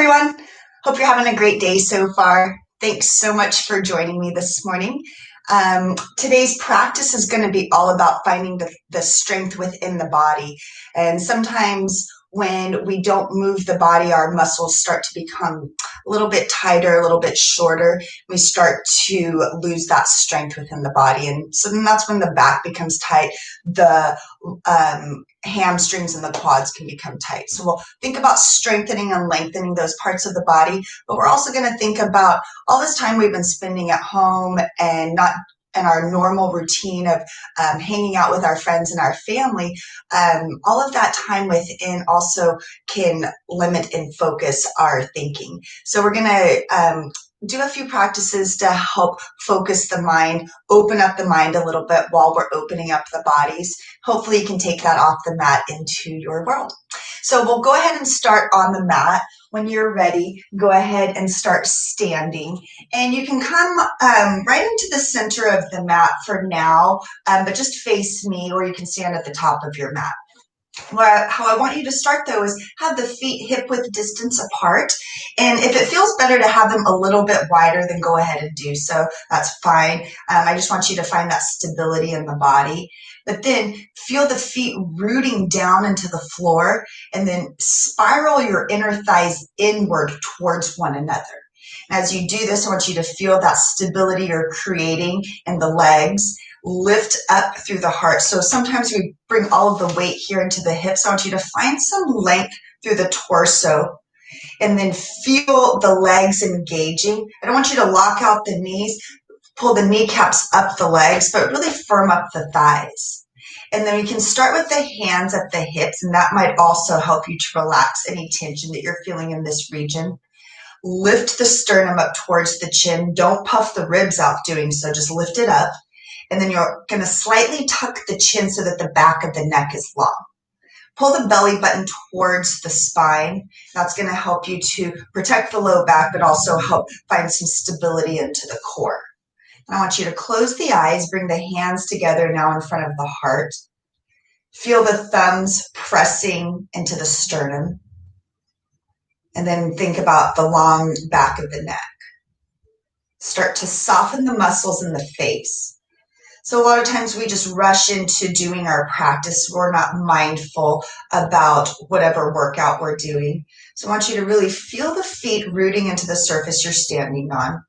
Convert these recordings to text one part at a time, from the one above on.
everyone. Hope you're having a great day so far. Thanks so much for joining me this morning. Today's practice is going to be all about finding the strength within the body. And sometimes when we don't move the body, our muscles start to become a little bit tighter, a little bit shorter. We start to lose that strength within the body. And so then that's when the back becomes tight. The hamstrings and the quads can become tight. So we'll think about strengthening and lengthening those parts of the body, but we're also going to think about all this time we've been spending at home and not in our normal routine of hanging out with our friends and our family. All of that time within also can limit and focus our thinking. So we're going to do a few practices to help focus the mind, open up the mind a little bit while we're opening up the bodies. Hopefully you can take that off the mat into your world. So we'll go ahead and start on the mat. When you're ready, go ahead and start standing. And you can come right into the center of the mat for now, but just face me, or you can stand at the top of your mat. How I want you to start, though, is have the feet hip-width distance apart. And if it feels better to have them a little bit wider, then go ahead and do so. That's fine. I just want you to find that stability in the body. But then feel the feet rooting down into the floor, and then spiral your inner thighs inward towards one another. As you do this, I want you to feel that stability you're creating in the legs. Lift up through the heart. So sometimes we bring all of the weight here into the hips. I want you to find some length through the torso, and then feel the legs engaging. I don't want you to lock out the knees, pull the kneecaps up the legs, but really firm up the thighs. And then we can start with the hands at the hips, and that might also help you to relax any tension that you're feeling in this region. Lift the sternum up towards the chin. Don't puff the ribs out doing so, just lift it up. And then you're going to slightly tuck the chin so that the back of the neck is long. Pull the belly button towards the spine. That's going to help you to protect the low back, but also help find some stability into the core. And I want you to close the eyes, bring the hands together now in front of the heart. Feel the thumbs pressing into the sternum. And then think about the long back of the neck. Start to soften the muscles in the face. So a lot of times we just rush into doing our practice. We're not mindful about whatever workout we're doing. So I want you to really feel the feet rooting into the surface you're standing on.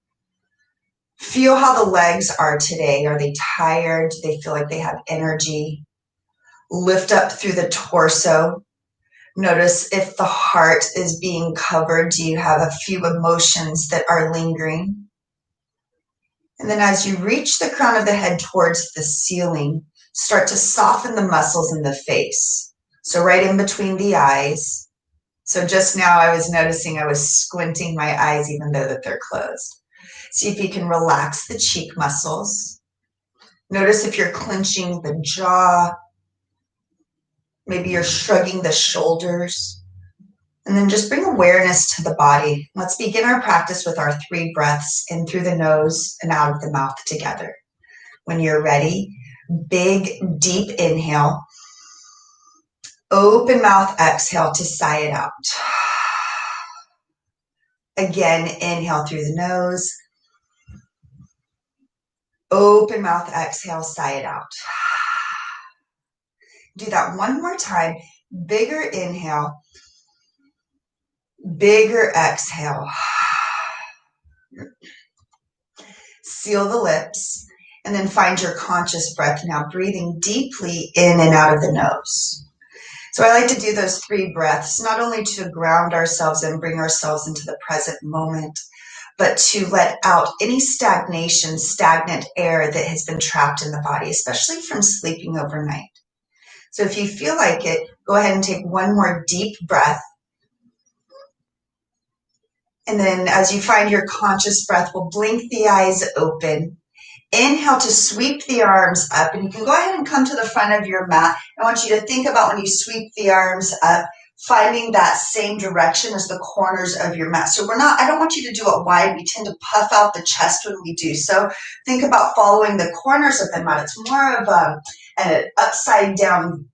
Feel how the legs are today. Are they tired? Do they feel like they have energy? Lift up through the torso. Notice if the heart is being covered. Do you have a few emotions that are lingering? And then as you reach the crown of the head towards the ceiling, start to soften the muscles in the face. So right in between the eyes. So just now I was noticing I was squinting my eyes even though that they're closed. See if you can relax the cheek muscles. Notice if you're clenching the jaw. Maybe you're shrugging the shoulders. And then just bring awareness to the body. Let's begin our practice with our 3 breaths in through the nose and out of the mouth together. When you're ready, big, deep inhale. Open mouth exhale to sigh it out. Again, inhale through the nose. Open mouth exhale, sigh it out. Do that one more time. Bigger inhale. Bigger exhale. Seal the lips, and then find your conscious breath now, breathing deeply in and out of the nose. So I like to do those 3 breaths, not only to ground ourselves and bring ourselves into the present moment, but to let out any stagnation, stagnant air that has been trapped in the body, especially from sleeping overnight. So if you feel like it, go ahead and take one more deep breath. And then as you find your conscious breath, we'll blink the eyes open. Inhale to sweep the arms up. And you can go ahead and come to the front of your mat. I want you to think about when you sweep the arms up, finding that same direction as the corners of your mat. So I don't want you to do it wide. We tend to puff out the chest when we do so. Think about following the corners of the mat. It's more of an upside down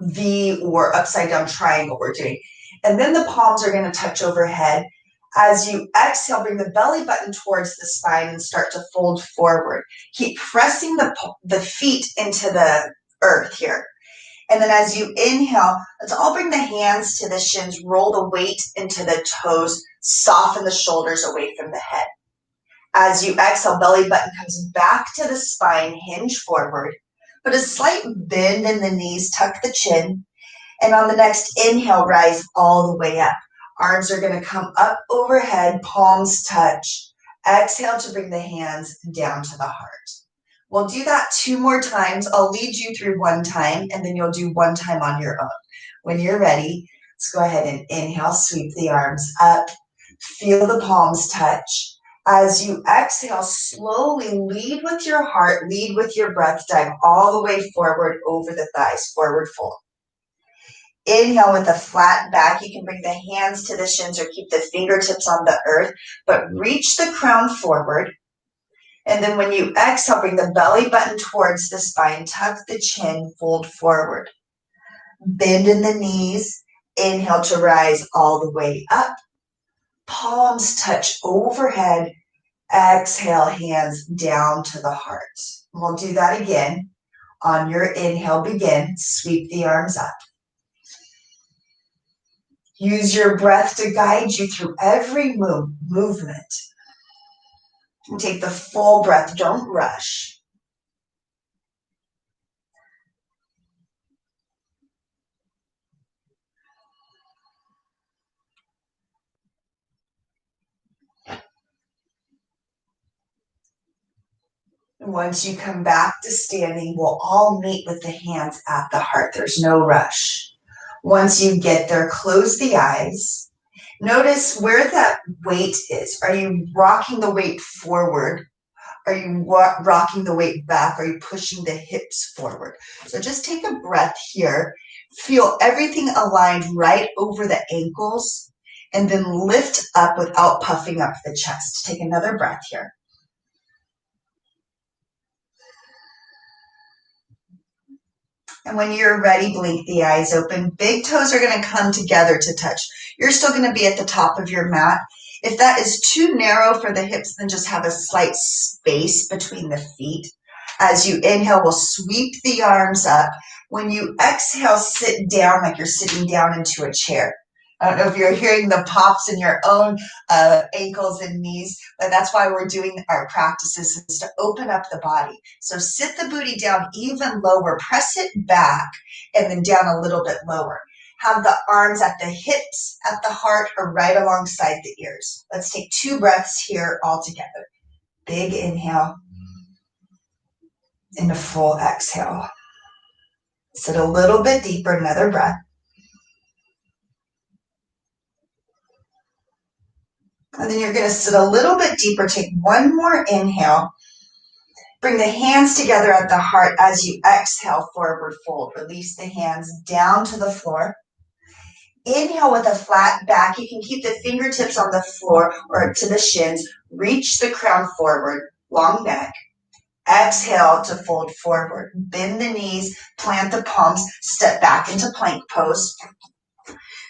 V or upside down triangle we're doing. And then the palms are going to touch overhead. As you exhale, bring the belly button towards the spine and start to fold forward. Keep pressing the feet into the earth here. And then as you inhale, let's all bring the hands to the shins, roll the weight into the toes, soften the shoulders away from the head. As you exhale, belly button comes back to the spine, hinge forward. Put a slight bend in the knees, tuck the chin. And on the next inhale, rise all the way up. Arms are going to come up overhead, palms touch. Exhale to bring the hands down to the heart. We'll do that 2 more times. I'll lead you through 1 time, and then you'll do 1 time on your own. When you're ready, let's go ahead and inhale, sweep the arms up. Feel the palms touch. As you exhale, slowly lead with your heart, lead with your breath, dive all the way forward over the thighs, forward fold. Inhale with a flat back. You can bring the hands to the shins or keep the fingertips on the earth, but reach the crown forward. And then when you exhale, bring the belly button towards the spine, tuck the chin, fold forward. Bend in the knees. Inhale to rise all the way up. Palms touch overhead. Exhale, hands down to the heart. We'll do that again. On your inhale, begin. Sweep the arms up. Use your breath to guide you through every movement. And take the full breath. Don't rush. And once you come back to standing, we'll all meet with the hands at the heart. There's no rush. Once you get there, close the eyes. Notice where that weight is. Are you rocking the weight forward? Are you rocking the weight back? Are you pushing the hips forward? So just take a breath here. Feel everything aligned right over the ankles, and then lift up without puffing up the chest. Take another breath here. And when you're ready, blink the eyes open. Big toes are going to come together to touch. You're still going to be at the top of your mat. If that is too narrow for the hips, then just have a slight space between the feet. As you inhale, we'll sweep the arms up. When you exhale, sit down like you're sitting down into a chair. I don't know if you're hearing the pops in your own ankles and knees, but that's why we're doing our practices, is to open up the body. So sit the booty down even lower, press it back, and then down a little bit lower. Have the arms at the hips, at the heart, or right alongside the ears. Let's take 2 breaths here all together. Big inhale and a full exhale. Sit a little bit deeper, another breath. And then you're going to sit a little bit deeper. Take 1 more inhale. Bring the hands together at the heart as you exhale, forward fold. Release the hands down to the floor. Inhale with a flat back. You can keep the fingertips on the floor or to the shins. Reach the crown forward, long neck. Exhale to fold forward. Bend the knees, plant the palms, step back into plank pose.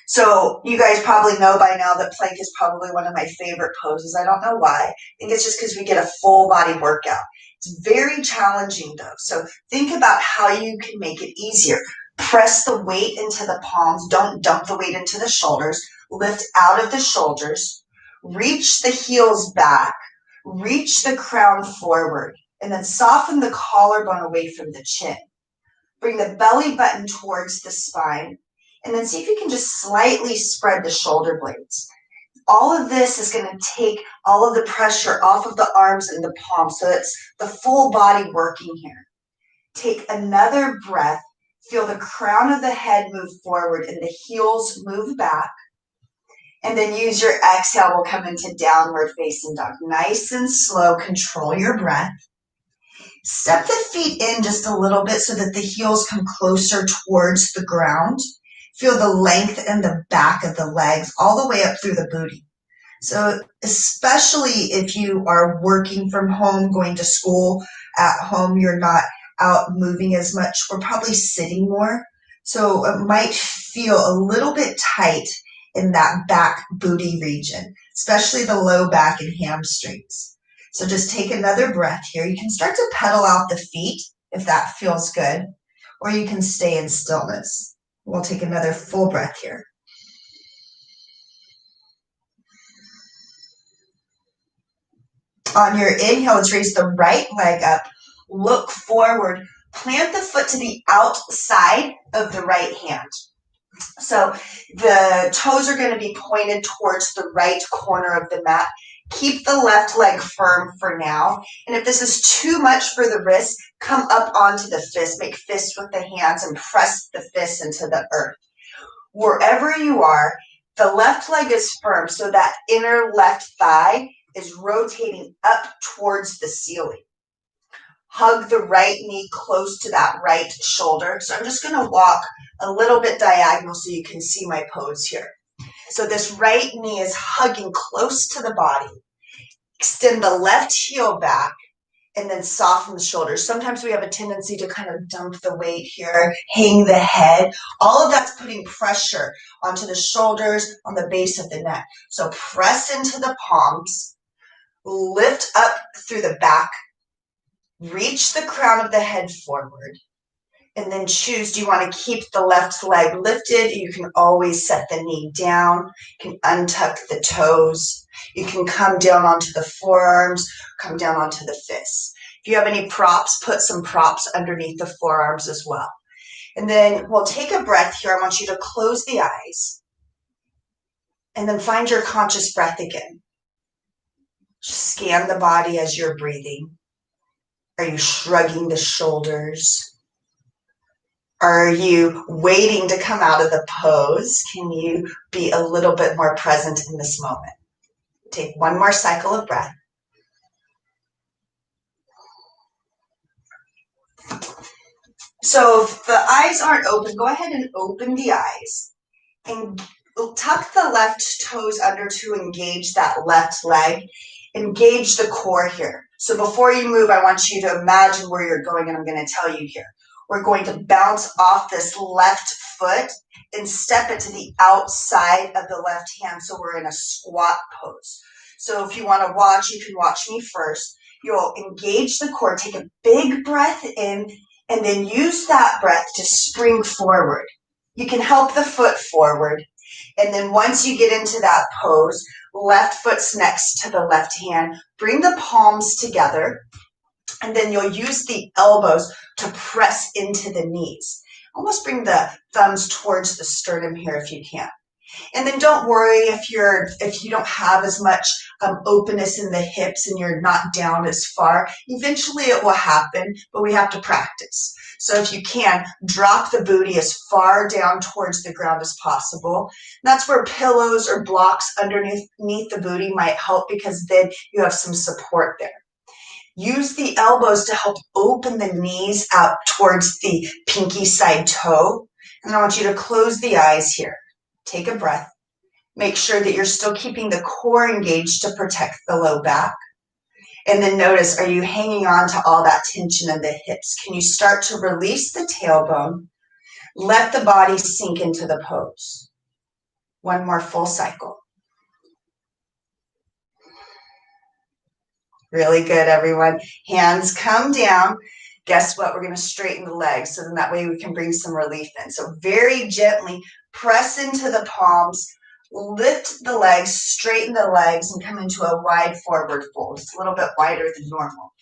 So you guys probably know by now that plank is probably one of my favorite poses. I don't know why. I think it's just because we get a full body workout. It's very challenging though. So think about how you can make it easier. Press the weight into the palms. Don't dump the weight into the shoulders. Lift out of the shoulders. Reach the heels back. Reach the crown forward. And then soften the collarbone away from the chin. Bring the belly button towards the spine. And then see if you can just slightly spread the shoulder blades. All of this is going to take all of the pressure off of the arms and the palms. So it's the full body working here. Take another breath. Feel the crown of the head move forward and the heels move back. And then use your exhale. We'll come into downward facing dog. Nice and slow. Control your breath. Step the feet in just a little bit so that the heels come closer towards the ground. Feel the length in the back of the legs all the way up through the booty. So especially if you are working from home, going to school at home, you're not out moving as much, we're probably sitting more. So it might feel a little bit tight in that back booty region, especially the low back and hamstrings. So just take another breath here. You can start to pedal out the feet if that feels good, or you can stay in stillness. We'll take another full breath here. On your inhale, let's raise the right leg up, look forward, plant the foot to the outside of the right hand. So the toes are going to be pointed towards the right corner of the mat. Keep the left leg firm for now. And if this is too much for the wrist, come up onto the fist. Make fists with the hands and press the fists into the earth. Wherever you are, the left leg is firm, so that inner left thigh is rotating up towards the ceiling. Hug the right knee close to that right shoulder. So I'm just going to walk a little bit diagonal so you can see my pose here. So this right knee is hugging close to the body. Extend the left heel back and then soften the shoulders. Sometimes we have a tendency to kind of dump the weight here, hang the head. All of that's putting pressure onto the shoulders, on the base of the neck. So press into the palms, lift up through the back, reach the crown of the head forward, and then choose, do you want to keep the left leg lifted? You can always set the knee down. You can untuck the toes. You can come down onto the forearms, come down onto the fists. If you have any props, put some props underneath the forearms as well. And then we'll take a breath here. I want you to close the eyes and then find your conscious breath again. Scan the body as you're breathing. Are you shrugging the shoulders? Are you waiting to come out of the pose? Can you be a little bit more present in this moment? Take one more cycle of breath. So if the eyes aren't open, go ahead and open the eyes and tuck the left toes under to engage that left leg. Engage the core here. So before you move, I want you to imagine where you're going, and I'm going to tell you here. We're going to bounce off this left foot and step it to the outside of the left hand, so we're in a squat pose. So if you want to watch, you can watch me first. You'll engage the core, take a big breath in, and then use that breath to spring forward. You can help the foot forward. And then once you get into that pose, left foot's next to the left hand. Bring the palms together, and then you'll use the elbows to press into the knees. Almost bring the thumbs towards the sternum here if you can. And then don't worry if you don't have as much openness in the hips and you're not down as far. Eventually it will happen, but we have to practice. So if you can, drop the booty as far down towards the ground as possible. That's where pillows or blocks underneath the booty might help, because then you have some support there. Use the elbows to help open the knees out towards the pinky side toe. And I want you to close the eyes here. Take a breath. Make sure that you're still keeping the core engaged to protect the low back. And then notice, are you hanging on to all that tension in the hips? Can you start to release the tailbone? Let the body sink into the pose. One more full cycle. Really good, everyone. Hands come down. Guess what? We're going to straighten the legs, so then that way we can bring some relief in. So very gently press into the palms, lift the legs, straighten the legs, and come into a wide forward fold. It's a little bit wider than normal.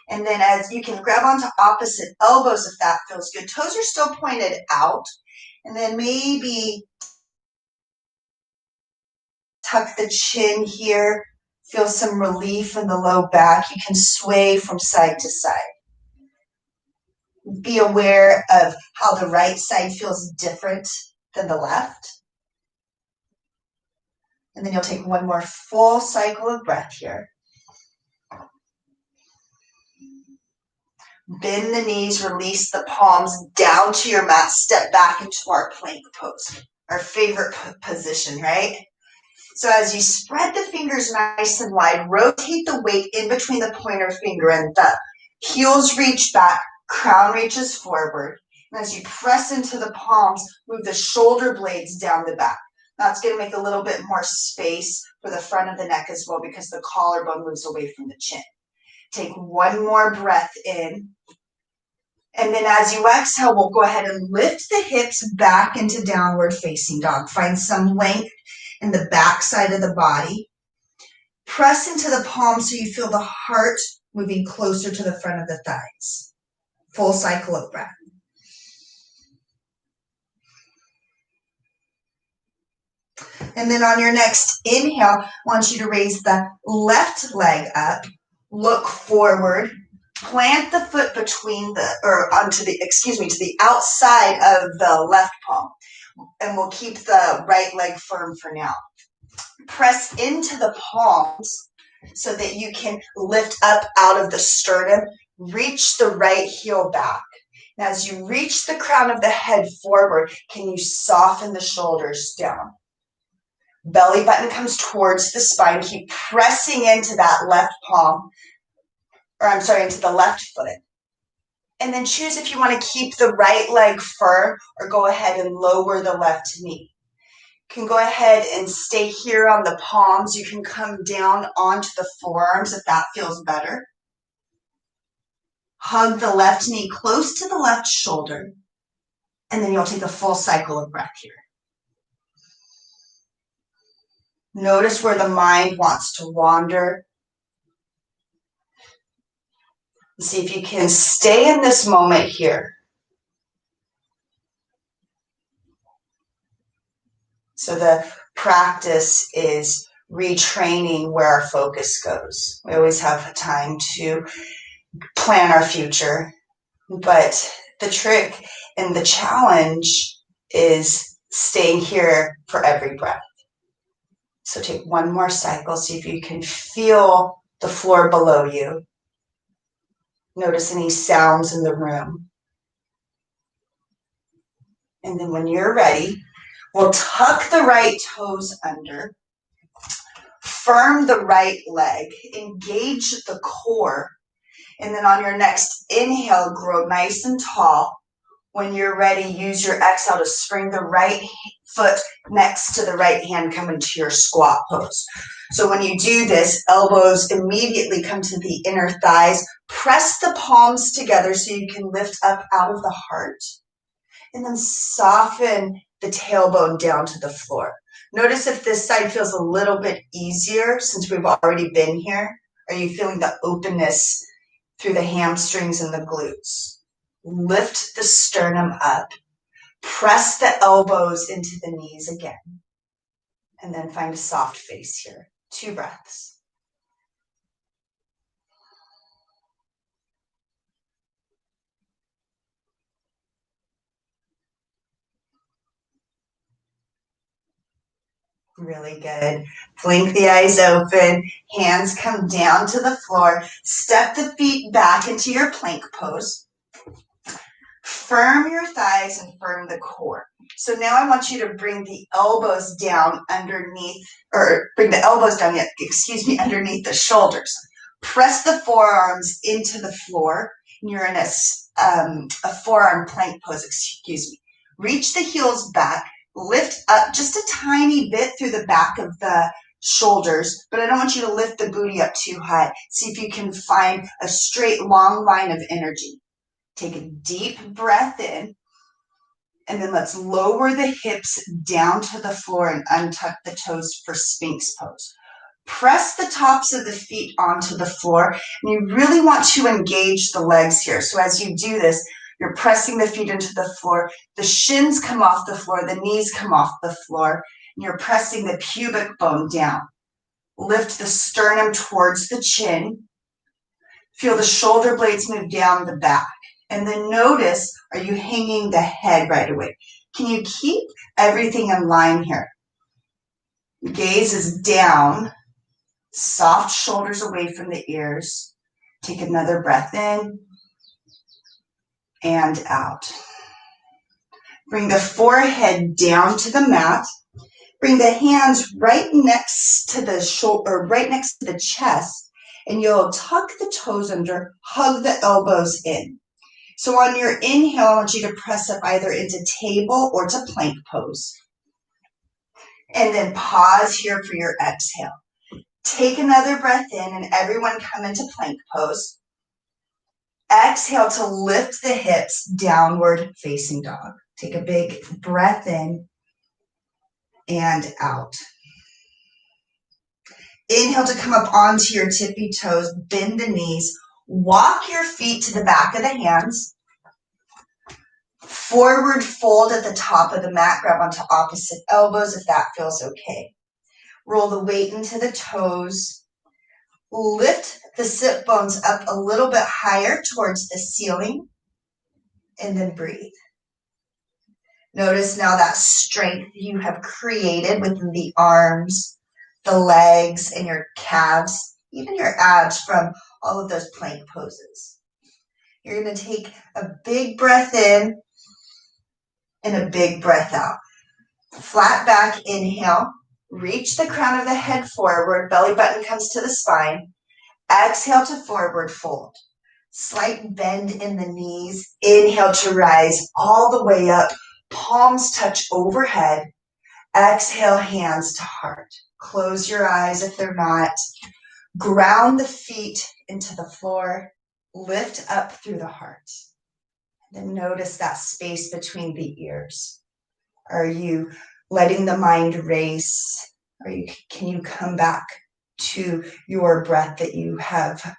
And then as you can grab onto opposite elbows if that feels good. Toes are still pointed out. And then maybe tuck the chin here. Feel some relief in the low back. You can sway from side to side. Be aware of how the right side feels different than the left. And then you'll take one more full cycle of breath here. Bend the knees, release the palms down to your mat, step back into our plank pose, our favorite position, right? So as you spread the fingers nice and wide, rotate the weight in between the pointer finger and thumb. Heels reach back, crown reaches forward. And as you press into the palms, move the shoulder blades down the back. That's going to make a little bit more space for the front of the neck as well because the collarbone moves away from the chin. Take one more breath in. And then as you exhale, we'll go ahead and lift the hips back into downward facing dog. Find some length in the back side of the body. Press into the palms so you feel the heart moving closer to the front of the thighs. Full cycle of breath. And then on your next inhale, I want you to raise the left leg up, look forward, plant the foot between to the outside of the left palm. And we'll keep the right leg firm for now. Press into the palms so that you can lift up out of the sternum, reach the right heel back. Now, as you reach the crown of the head forward, can you soften the shoulders down? Belly button comes towards the spine. Keep pressing into that left palm, into the left foot. And then choose if you want to keep the right leg firm or go ahead and lower the left knee. You can go ahead and stay here on the palms. You can come down onto the forearms if that feels better. Hug the left knee close to the left shoulder. And then you'll take a full cycle of breath here. Notice where the mind wants to wander. See if you can stay in this moment here. So the practice is retraining where our focus goes. We always have time to plan our future, but the trick and the challenge is staying here for every breath. So take one more cycle, see if you can feel the floor below you. Notice any sounds in the room. And then when you're ready, we'll tuck the right toes under, firm the right leg, engage the core, and then on your next inhale, grow nice and tall. When you're ready, use your exhale to spring the right foot next to the right hand, come into your squat pose. So when you do this, elbows immediately come to the inner thighs. Press the palms together so you can lift up out of the heart. And then soften the tailbone down to the floor. Notice if this side feels a little bit easier since we've already been here. Are you feeling the openness through the hamstrings and the glutes? Lift the sternum up. Press the elbows into the knees again. And then find a soft face here. 2 breaths. Really good. Blink the eyes open. Hands come down to the floor. Step the feet back into your plank pose. Firm your thighs and firm the core. So now I want you to bring the elbows down underneath the shoulders. Press the forearms into the floor. You're in a forearm plank pose, Reach the heels back. Lift up just a tiny bit through the back of the shoulders, but I don't want you to lift the booty up too high. See if you can find a straight, long line of energy. Take a deep breath in, and then let's lower the hips down to the floor and untuck the toes for Sphinx pose. Press the tops of the feet onto the floor, and you really want to engage the legs here. So as you do this, you're pressing the feet into the floor, the shins come off the floor, the knees come off the floor, and you're pressing the pubic bone down. Lift the sternum towards the chin. Feel the shoulder blades move down the back. And then notice, are you hanging the head right away? Can you keep everything in line here? Gaze is down, soft shoulders away from the ears. Take another breath in and out. Bring the forehead down to the mat. Bring the hands right next to the shoulder, right next to the chest, and you'll tuck the toes under, hug the elbows in. So on your inhale, I want you to press up either into table or to plank pose. And then pause here for your exhale. Take another breath in, and everyone come into plank pose. Exhale to lift the hips, downward facing dog. Take a big breath in and out. Inhale to come up onto your tippy toes, bend the knees, walk your feet to the back of the hands. Forward fold at the top of the mat, grab onto opposite elbows if that feels okay. Roll the weight into the toes. Lift the sit bones up a little bit higher towards the ceiling, and then breathe. Notice now that strength you have created within the arms, the legs, and your calves, even your abs from all of those plank poses. You're going to take a big breath in and a big breath out. Flat back, inhale. Reach the crown of the head forward. Belly button comes to the spine. Exhale to forward fold. Slight bend in the knees. Inhale to rise all the way up. Palms touch overhead. Exhale, hands to heart. Close your eyes if they're not. Ground the feet into the floor. Lift up through the heart. Then notice that space between the ears. Are you letting the mind race? Can you come back to your breath that you have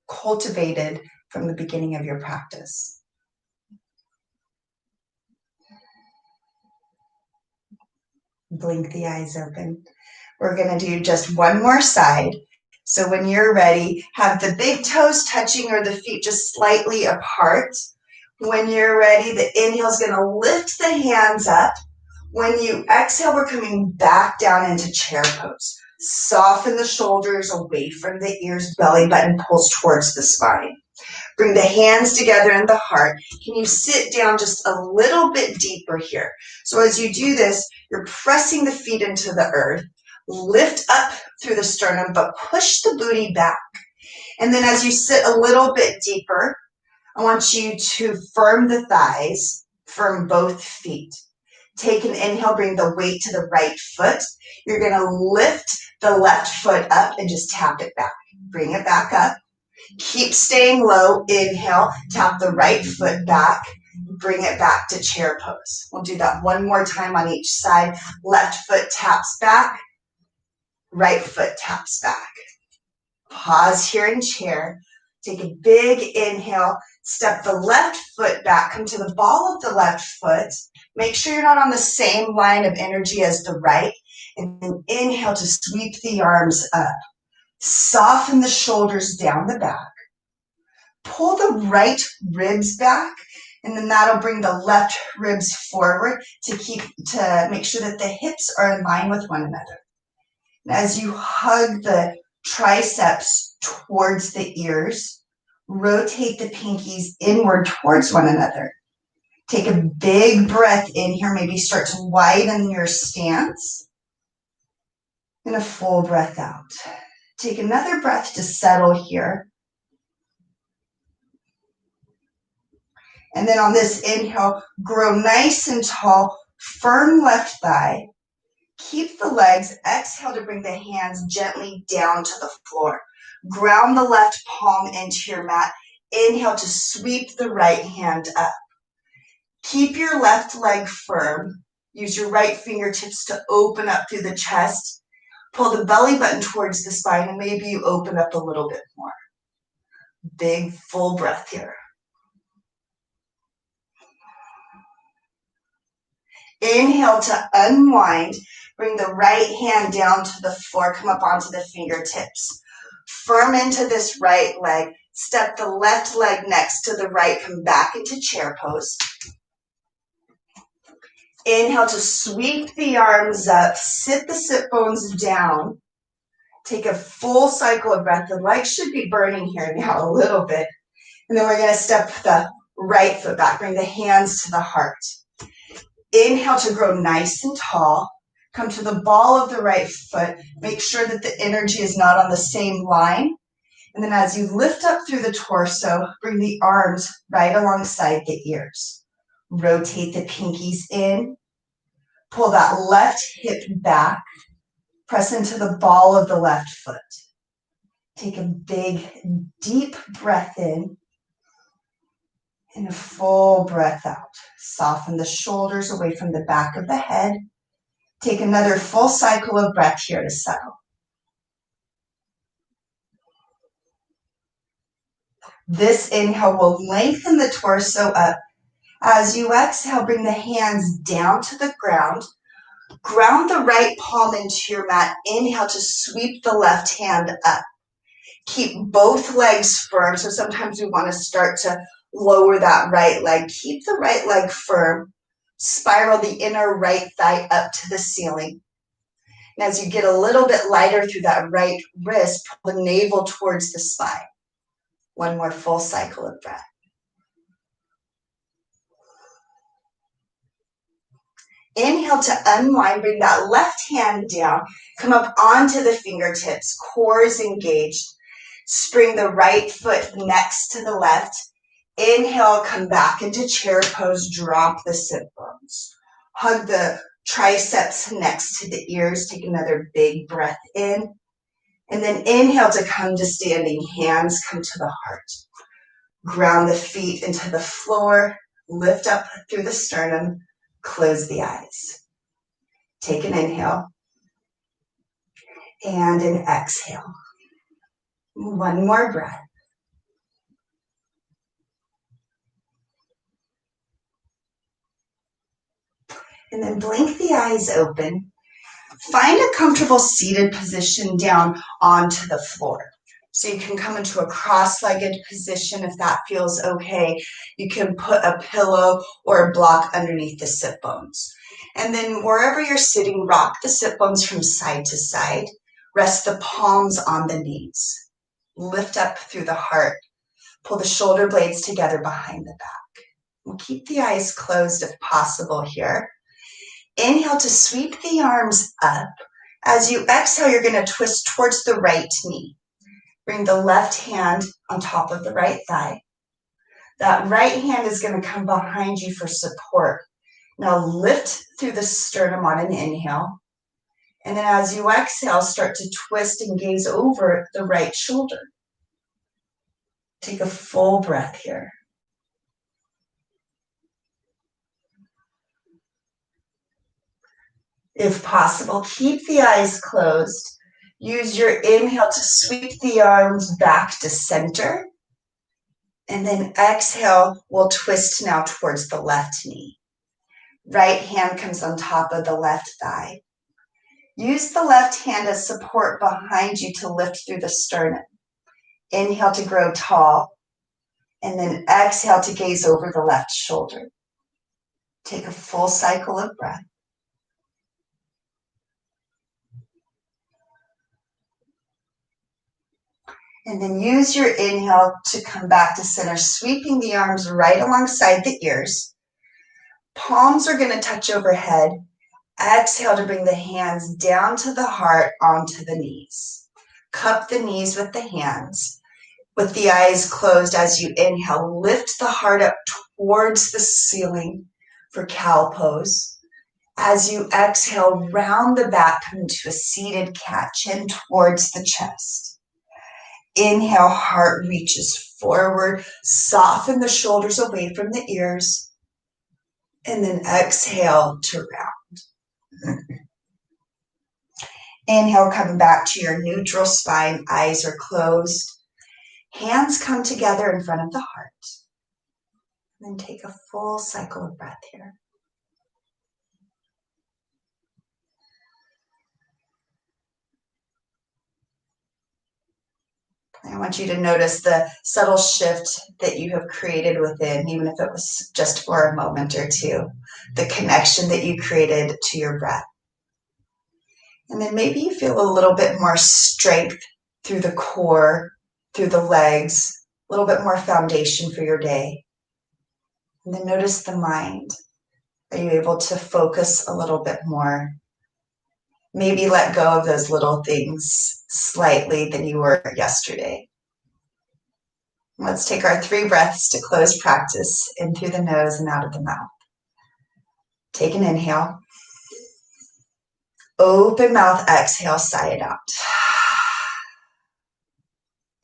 cultivated from the beginning of your practice? Blink the eyes open. We're going to do just one more side. So when you're ready, have the big toes touching or the feet just slightly apart. When you're ready, the inhale is going to lift the hands up. When you exhale, we're coming back down into chair pose. Soften the shoulders away from the ears, belly button pulls towards the spine. Bring the hands together in the heart. Can you sit down just a little bit deeper here? So as you do this, you're pressing the feet into the earth. Lift up through the sternum, but push the booty back. And then as you sit a little bit deeper, I want you to firm the thighs, firm both feet. Take an inhale, bring the weight to the right foot. You're going to lift the left foot up and just tap it back. Bring it back up. Keep staying low. Inhale, tap the right foot back. Bring it back to chair pose. We'll do that one more time on each side. Left foot taps back. Right foot taps back. Pause here in chair. Take a big inhale. Step the left foot back. Come to the ball of the left foot. Make sure you're not on the same line of energy as the right. And then inhale to sweep the arms up. Soften the shoulders down the back. Pull the right ribs back, and then that'll bring the left ribs forward to make sure that the hips are in line with one another. And as you hug the triceps towards the ears, rotate the pinkies inward towards one another. Take a big breath in here. Maybe start to widen your stance. And a full breath out. Take another breath to settle here. And then on this inhale, grow nice and tall, firm left thigh. Keep the legs. Exhale to bring the hands gently down to the floor. Ground the left palm into your mat. Inhale to sweep the right hand up. Keep your left leg firm. Use your right fingertips to open up through the chest. Pull the belly button towards the spine, and maybe you open up a little bit more. Big, full breath here. Inhale to unwind. Bring the right hand down to the floor. Come up onto the fingertips. Firm into this right leg. Step the left leg next to the right. Come back into chair pose. Inhale to sweep the arms up. Sit the sit bones down. Take a full cycle of breath. The legs should be burning here now a little bit. And then we're going to step the right foot back. Bring the hands to the heart. Inhale to grow nice and tall. Come to the ball of the right foot. Make sure that the energy is not on the same line. And then as you lift up through the torso, bring the arms right alongside the ears. Rotate the pinkies in. Pull that left hip back. Press into the ball of the left foot. Take a big, deep breath in and a full breath out. Soften the shoulders away from the back of the head. Take another full cycle of breath here to settle. This inhale will lengthen the torso up. As you exhale, bring the hands down to the ground. Ground the right palm into your mat. Inhale to sweep the left hand up. Keep both legs firm. So sometimes we want to start to lower that right leg. Keep the right leg firm. Spiral the inner right thigh up to the ceiling. And as you get a little bit lighter through that right wrist, pull the navel towards the spine. One more full cycle of breath. Inhale to unwind, bring that left hand down, come up onto the fingertips, core is engaged. Spring the right foot next to the left. Inhale, come back into chair pose, drop the sit bones. Hug the triceps next to the ears, take another big breath in. And then inhale to come to standing, hands come to the heart. Ground the feet into the floor, lift up through the sternum, close the eyes. Take an inhale and an exhale. One more breath. And then blink the eyes open. Find a comfortable seated position down onto the floor. So you can come into a cross-legged position if that feels okay. You can put a pillow or a block underneath the sit bones. And then wherever you're sitting, rock the sit bones from side to side. Rest the palms on the knees. Lift up through the heart. Pull the shoulder blades together behind the back. We'll keep the eyes closed if possible here. Inhale to sweep the arms up. As you exhale, you're going to twist towards the right knee. Bring the left hand on top of the right thigh. That right hand is going to come behind you for support. Now lift through the sternum on an inhale. And then as you exhale, start to twist and gaze over the right shoulder. Take a full breath here. If possible, keep the eyes closed. Use your inhale to sweep the arms back to center. And then exhale, we'll twist now towards the left knee. Right hand comes on top of the left thigh. Use the left hand as support behind you to lift through the sternum. Inhale to grow tall. And then exhale to gaze over the left shoulder. Take a full cycle of breath. And then use your inhale to come back to center, sweeping the arms right alongside the ears. Palms are going to touch overhead. Exhale to bring the hands down to the heart, onto the knees. Cup the knees with the hands. With the eyes closed as you inhale, lift the heart up towards the ceiling for cow pose. As you exhale, round the back, come into a seated cat, chin towards the chest. Inhale, heart reaches forward, soften the shoulders away from the ears, and then exhale to round. Inhale, coming back to your neutral spine, eyes are closed. Hands come together in front of the heart. And then take a full cycle of breath here. I want you to notice the subtle shift that you have created within, even if it was just for a moment or two, the connection that you created to your breath. And then maybe you feel a little bit more strength through the core, through the legs, a little bit more foundation for your day. And then notice the mind. Are you able to focus a little bit more? Maybe let go of those little things slightly than you were yesterday. Let's take our 3 breaths to close practice, in through the nose and out of the mouth. Take an inhale. Open mouth, exhale, sigh it out.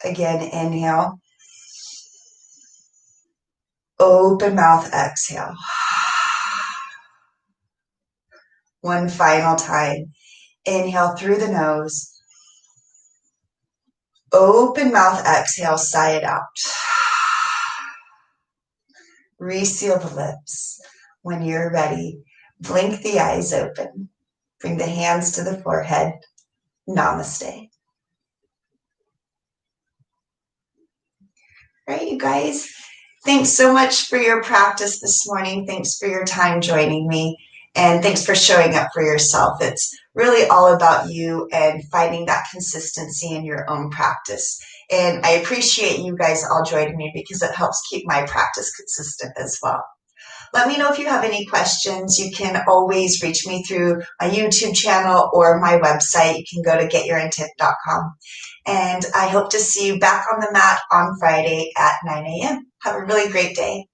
Again, inhale. Open mouth, exhale. One final time. Inhale through the nose. Open mouth, exhale, sigh it out. Reseal the lips. When you're ready, blink the eyes open. Bring the hands to the forehead. Namaste. All right, you guys. Thanks so much for your practice this morning. Thanks for your time joining me. And thanks for showing up for yourself. It's really all about you and finding that consistency in your own practice. And I appreciate you guys all joining me because it helps keep my practice consistent as well. Let me know if you have any questions. You can always reach me through my YouTube channel or my website. You can go to getyourintent.com. And I hope to see you back on the mat on Friday at 9 a.m. Have a really great day.